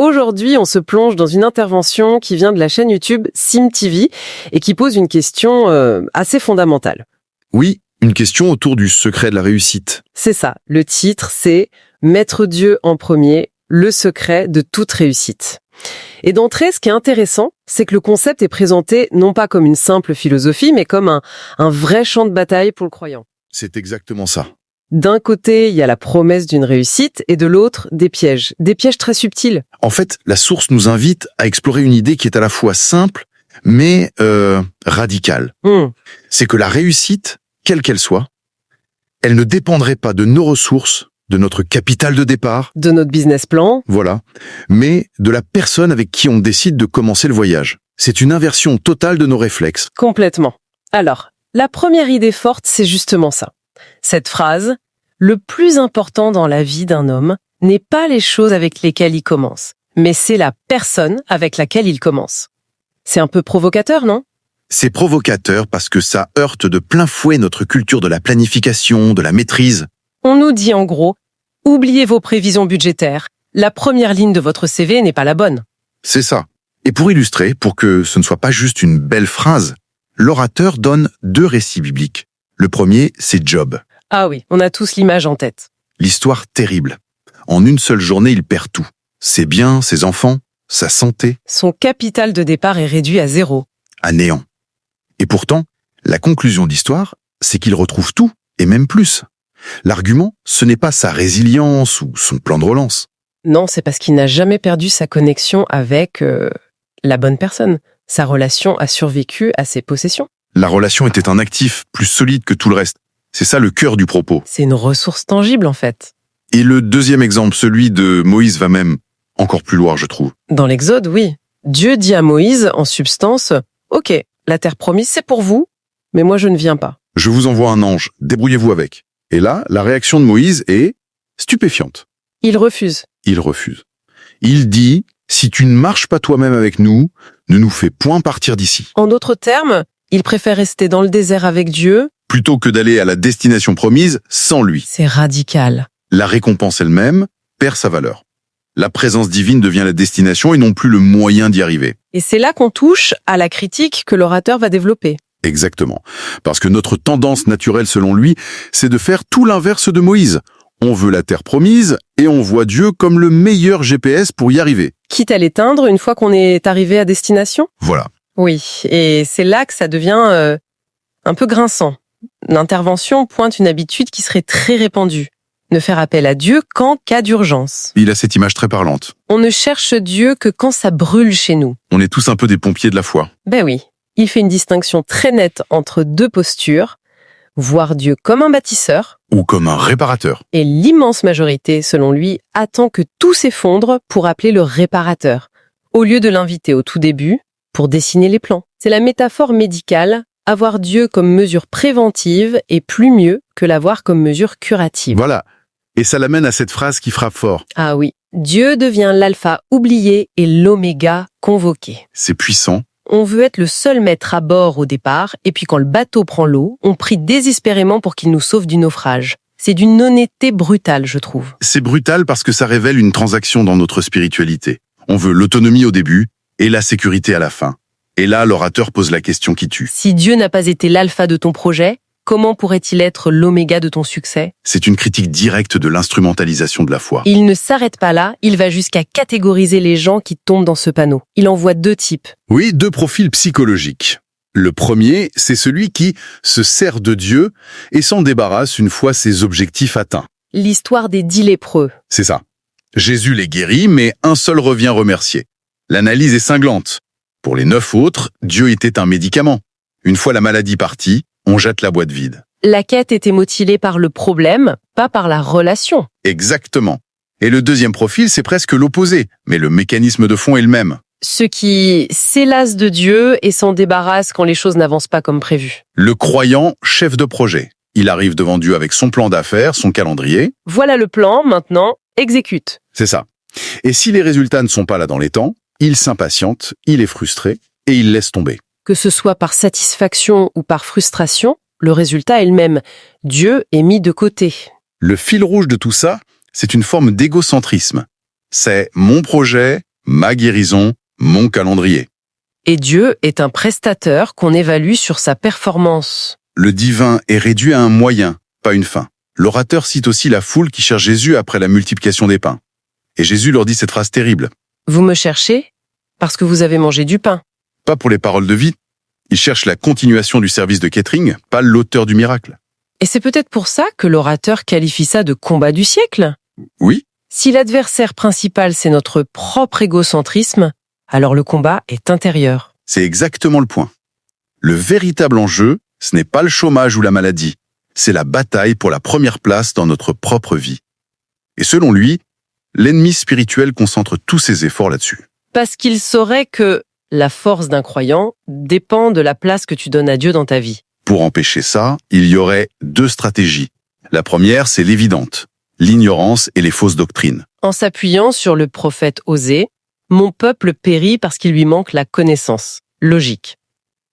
Aujourd'hui, on se plonge dans une intervention qui vient de la chaîne YouTube SimTV et qui pose une question assez fondamentale. Oui, une question autour du secret de la réussite. C'est ça, le titre, c'est « Mettre Dieu en premier, le secret de toute réussite ». Et d'entrée, ce qui est intéressant, c'est que le concept est présenté non pas comme une simple philosophie, mais comme un vrai champ de bataille pour le croyant. C'est exactement ça. D'un côté, il y a la promesse d'une réussite, et de l'autre, des pièges très subtils. En fait, la source nous invite à explorer une idée qui est à la fois simple, mais radicale. C'est que la réussite, quelle qu'elle soit, elle ne dépendrait pas de nos ressources, de notre capital de départ, De notre business plan. voilà, mais de la personne avec qui on décide de commencer le voyage. C'est une inversion totale de nos réflexes. Complètement. Alors, la première idée forte, c'est justement ça. Cette phrase, le plus important dans la vie d'un homme n'est pas les choses avec lesquelles il commence, mais c'est la personne avec laquelle il commence. C'est un peu provocateur, non ? C'est provocateur parce que ça heurte de plein fouet notre culture de la planification, de la maîtrise. On nous dit en gros, oubliez vos prévisions budgétaires, la première ligne de votre CV n'est pas la bonne. C'est ça. Et pour illustrer, pour que ce ne soit pas juste une belle phrase, l'orateur donne 2 récits bibliques. Le premier, c'est Job. Ah oui, on a tous l'image en tête. L'histoire terrible. En une seule journée, il perd tout. Ses biens, ses enfants, sa santé, Son capital de départ est réduit à 0. à néant. Et pourtant, la conclusion de l'histoire, c'est qu'il retrouve tout, et même plus. L'argument, ce n'est pas sa résilience ou son plan de relance. Non, c'est parce qu'il n'a jamais perdu sa connexion avec la bonne personne. Sa relation a survécu à ses possessions. La relation était un actif plus solide que tout le reste. C'est ça le cœur du propos. C'est une ressource tangible en fait. Et le deuxième exemple, celui de Moïse, va même encore plus loin, je trouve. Dans l'Exode, oui. Dieu dit à Moïse, en substance, « Ok, la terre promise, c'est pour vous, mais moi je ne viens pas. Je vous envoie un ange, débrouillez-vous avec. Et là, la réaction de Moïse est stupéfiante. » Il refuse. Il refuse. Il dit, si tu ne marches pas toi-même avec nous, ne nous fais point partir d'ici. En d'autres termes, il préfère rester dans le désert avec Dieu. Plutôt que d'aller à la destination promise sans lui. C'est radical. La récompense elle-même perd sa valeur. La présence divine devient la destination et non plus le moyen d'y arriver. Et c'est là qu'on touche à la critique que l'orateur va développer. Exactement. Parce que notre tendance naturelle, selon lui, c'est de faire tout l'inverse de Moïse. On veut la terre promise et on voit Dieu comme le meilleur GPS pour y arriver. Quitte à l'éteindre une fois qu'on est arrivé à destination. Voilà. Oui, et c'est là que ça devient un peu grinçant. L'intervention pointe une habitude qui serait très répandue. Ne faire appel à Dieu qu'en cas d'urgence. Il a cette image très parlante. On ne cherche Dieu que quand ça brûle chez nous. On est tous un peu des pompiers de la foi. Ben oui, il fait une distinction très nette entre 2 postures, voir Dieu comme un bâtisseur, Ou comme un réparateur. et l'immense majorité, selon lui, attend que tout s'effondre pour appeler le réparateur, au lieu de l'inviter au tout début pour dessiner les plans. C'est la métaphore médicale, avoir Dieu comme mesure préventive est plus mieux que l'avoir comme mesure curative. Voilà. Et ça l'amène à cette phrase qui frappe fort. Ah oui, Dieu devient l'alpha oublié et l'oméga convoqué. C'est puissant. On veut être le seul maître à bord au départ, et puis quand le bateau prend l'eau, on prie désespérément pour qu'il nous sauve du naufrage. C'est d'une honnêteté brutale, je trouve. C'est brutal parce que ça révèle une transaction dans notre spiritualité. On veut l'autonomie au début et la sécurité à la fin. Et là, l'orateur pose la question qui tue. Si Dieu n'a pas été l'alpha de ton projet, comment pourrait-il être l'oméga de ton succès ? C'est une critique directe de l'instrumentalisation de la foi. Il ne s'arrête pas là, il va jusqu'à catégoriser les gens qui tombent dans ce panneau. Il en voit 2 types. Oui, 2 profils psychologiques. Le premier, c'est celui qui se sert de Dieu et s'en débarrasse une fois ses objectifs atteints. L'histoire des 10 lépreux. C'est ça. Jésus les guérit, mais un seul revient remercier. L'analyse est cinglante. Pour les 9 autres, Dieu était un médicament. Une fois la maladie partie, on jette la boîte vide. La quête était motivée par le problème, pas par la relation. Exactement. Et le deuxième profil, c'est presque l'opposé, mais le mécanisme de fond est le même. Ceux qui s'élassent de Dieu et s'en débarrassent quand les choses n'avancent pas comme prévu. Le croyant, chef de projet. Il arrive devant Dieu avec son plan d'affaires, son calendrier. Voilà le plan, maintenant, exécute. C'est ça. Et si les résultats ne sont pas là dans les temps, il s'impatiente, il est frustré et il laisse tomber. Que ce soit par satisfaction ou par frustration, le résultat est le même. Dieu est mis de côté. Le fil rouge de tout ça, c'est une forme d'égocentrisme. C'est mon projet, ma guérison, mon calendrier. Et Dieu est un prestateur qu'on évalue sur sa performance. Le divin est réduit à un moyen, pas une fin. L'orateur cite aussi la foule qui cherche Jésus après la multiplication des pains. Et Jésus leur dit cette phrase terrible. Vous me cherchez parce que vous avez mangé du pain. Pas pour les paroles de vie. Il cherche la continuation du service de catering, pas l'auteur du miracle. Et c'est peut-être pour ça que l'orateur qualifie ça de combat du siècle. Oui, Si l'adversaire principal, c'est notre propre égocentrisme, alors le combat est intérieur. c'est exactement le point. Le véritable enjeu, ce n'est pas le chômage ou la maladie, c'est la bataille pour la première place dans notre propre vie. Et selon lui, l'ennemi spirituel concentre tous ses efforts là-dessus. Parce qu'il saurait que la force d'un croyant dépend de la place que tu donnes à Dieu dans ta vie. Pour empêcher ça, il y aurait deux stratégies. La première, c'est l'évidente, l'ignorance et les fausses doctrines. En s'appuyant sur le prophète Osée, mon peuple périt parce qu'il lui manque la connaissance. Logique.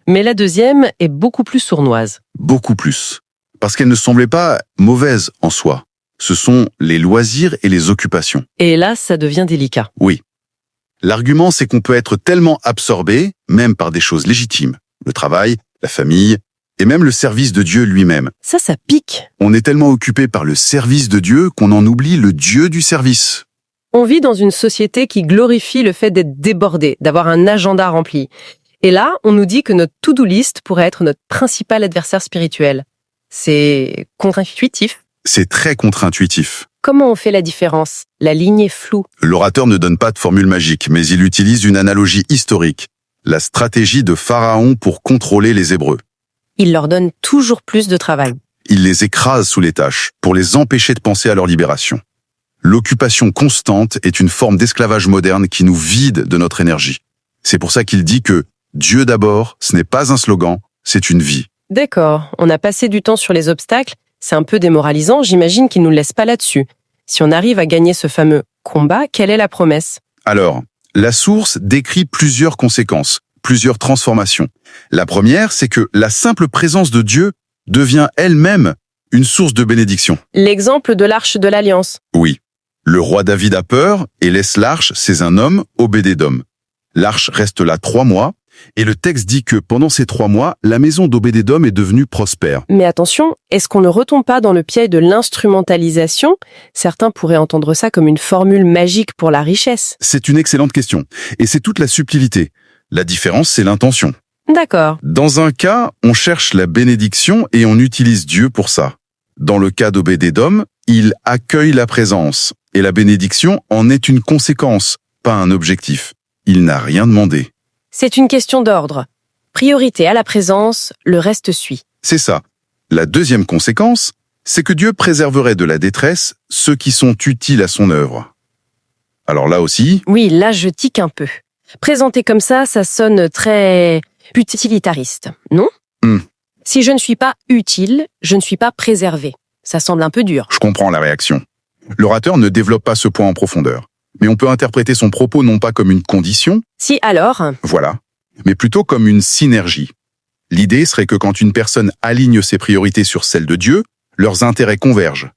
Mais la deuxième est beaucoup plus sournoise. Beaucoup plus. Parce qu'elle ne semblait pas mauvaise en soi. Ce sont les loisirs et les occupations. Et là, ça devient délicat. Oui. L'argument, c'est qu'on peut être tellement absorbé, même par des choses légitimes, le travail, la famille, et même le service de Dieu lui-même. Ça pique. On est tellement occupé par le service de Dieu qu'on en oublie le Dieu du service. On vit dans une société qui glorifie le fait d'être débordé, d'avoir un agenda rempli. Et là, on nous dit que notre to-do list pourrait être notre principal adversaire spirituel. C'est contre-intuitif. C'est très contre-intuitif. Comment on fait la différence? La ligne est floue. L'orateur ne donne pas de formule magique, mais il utilise une analogie historique. La stratégie de Pharaon pour contrôler les Hébreux. Il leur donne toujours plus de travail. Il les écrase sous les tâches pour les empêcher de penser à leur libération. L'occupation constante est une forme d'esclavage moderne qui nous vide de notre énergie. C'est pour ça qu'il dit que Dieu d'abord, ce n'est pas un slogan, c'est une vie. D'accord, on a passé du temps sur les obstacles, c'est un peu démoralisant, j'imagine qu'il ne nous laisse pas là-dessus. Si on arrive à gagner ce fameux combat, quelle est la promesse? Alors, la source décrit plusieurs conséquences, plusieurs transformations. La première, c'est que la simple présence de Dieu devient elle-même une source de bénédiction. L'exemple de l'arche de l'Alliance. Oui. Le roi David a peur et laisse l'arche chez un homme, Obédédom. L'arche reste là 3 mois, et le texte dit que pendant ces 3 mois, la maison d'Obédédom est devenue prospère. Mais attention, est-ce qu'on ne retombe pas dans le piège de l'instrumentalisation? Certains pourraient entendre ça comme une formule magique pour la richesse. C'est une excellente question, et c'est toute la subtilité. La différence, c'est l'intention. D'accord. Dans un cas, on cherche la bénédiction et on utilise Dieu pour ça. Dans le cas d'Obédédom, il accueille la présence, et la bénédiction en est une conséquence, pas un objectif. Il n'a rien demandé. C'est une question d'ordre. Priorité à la présence, le reste suit. C'est ça. La deuxième conséquence, c'est que Dieu préserverait de la détresse ceux qui sont utiles à son œuvre. Alors là aussi, Oui, là je tique un peu. Présenté comme ça sonne très utilitariste, non? Si je ne suis pas utile, je ne suis pas préservé. Ça semble un peu dur. je comprends la réaction. L'orateur ne développe pas ce point en profondeur. Mais on peut interpréter son propos non pas comme une condition, Si alors, voilà, mais plutôt comme une synergie. L'idée serait que quand une personne aligne ses priorités sur celles de Dieu, leurs intérêts convergent.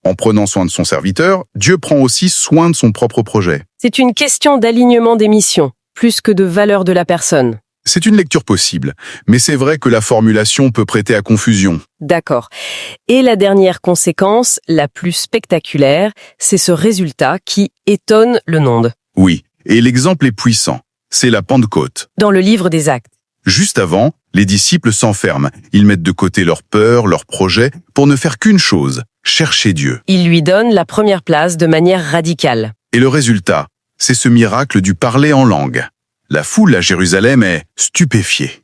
En prenant soin de son serviteur, Dieu prend aussi soin de son propre projet. c'est une question d'alignement des missions, plus que de valeur de la personne. C'est une lecture possible, mais c'est vrai que la formulation peut prêter à confusion. D'accord. Et la dernière conséquence, la plus spectaculaire, c'est ce résultat qui étonne le monde. Oui, et l'exemple est puissant. C'est la Pentecôte. Dans le livre des Actes. Juste avant, les disciples s'enferment. Ils mettent de côté leurs peurs, leurs projets, pour ne faire qu'une chose, chercher Dieu. Il lui donne la première place de manière radicale. Et le résultat, c'est ce miracle du parler en langue. La foule à Jérusalem est stupéfiée.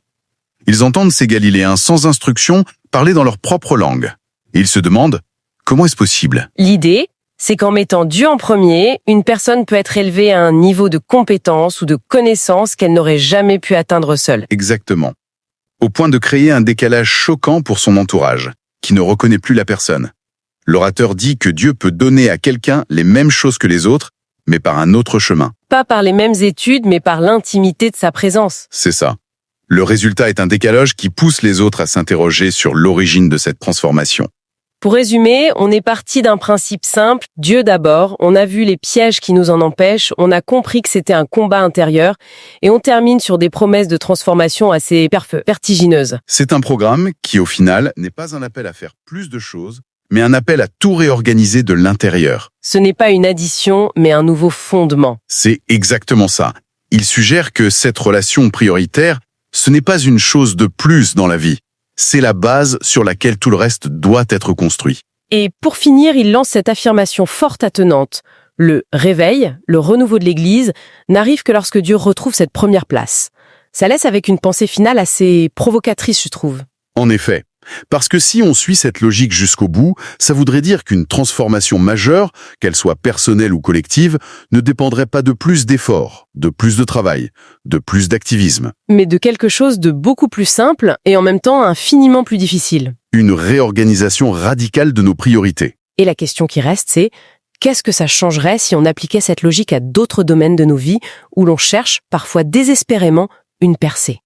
Ils entendent ces Galiléens sans instruction parler dans leur propre langue. Et ils se demandent, comment est-ce possible? L'idée, c'est qu'en mettant Dieu en premier, une personne peut être élevée à un niveau de compétence ou de connaissance qu'elle n'aurait jamais pu atteindre seule. Exactement. Au point de créer un décalage choquant pour son entourage, qui ne reconnaît plus la personne. L'orateur dit que Dieu peut donner à quelqu'un les mêmes choses que les autres, mais par un autre chemin. Pas par les mêmes études, mais par l'intimité de sa présence. C'est ça. Le résultat est un décalage qui pousse les autres à s'interroger sur l'origine de cette transformation. Pour résumer, on est parti d'un principe simple, Dieu d'abord, on a vu les pièges qui nous en empêchent, on a compris que c'était un combat intérieur, et on termine sur des promesses de transformation assez vertigineuses. C'est un programme qui, au final, n'est pas un appel à faire plus de choses, mais un appel à tout réorganiser de l'intérieur. Ce n'est pas une addition, mais un nouveau fondement. C'est exactement ça. Il suggère que cette relation prioritaire, ce n'est pas une chose de plus dans la vie. C'est la base sur laquelle tout le reste doit être construit. Et pour finir, il lance cette affirmation forte attenante. Le réveil, le renouveau de l'Église, n'arrive que lorsque Dieu retrouve cette première place. Ça laisse avec une pensée finale assez provocatrice, je trouve. En effet, parce que si on suit cette logique jusqu'au bout, ça voudrait dire qu'une transformation majeure, qu'elle soit personnelle ou collective, ne dépendrait pas de plus d'efforts, de plus de travail, de plus d'activisme. Mais de quelque chose de beaucoup plus simple et en même temps infiniment plus difficile. Une réorganisation radicale de nos priorités. Et la question qui reste, c'est qu'est-ce que ça changerait si on appliquait cette logique à d'autres domaines de nos vies où l'on cherche, parfois désespérément, une percée ?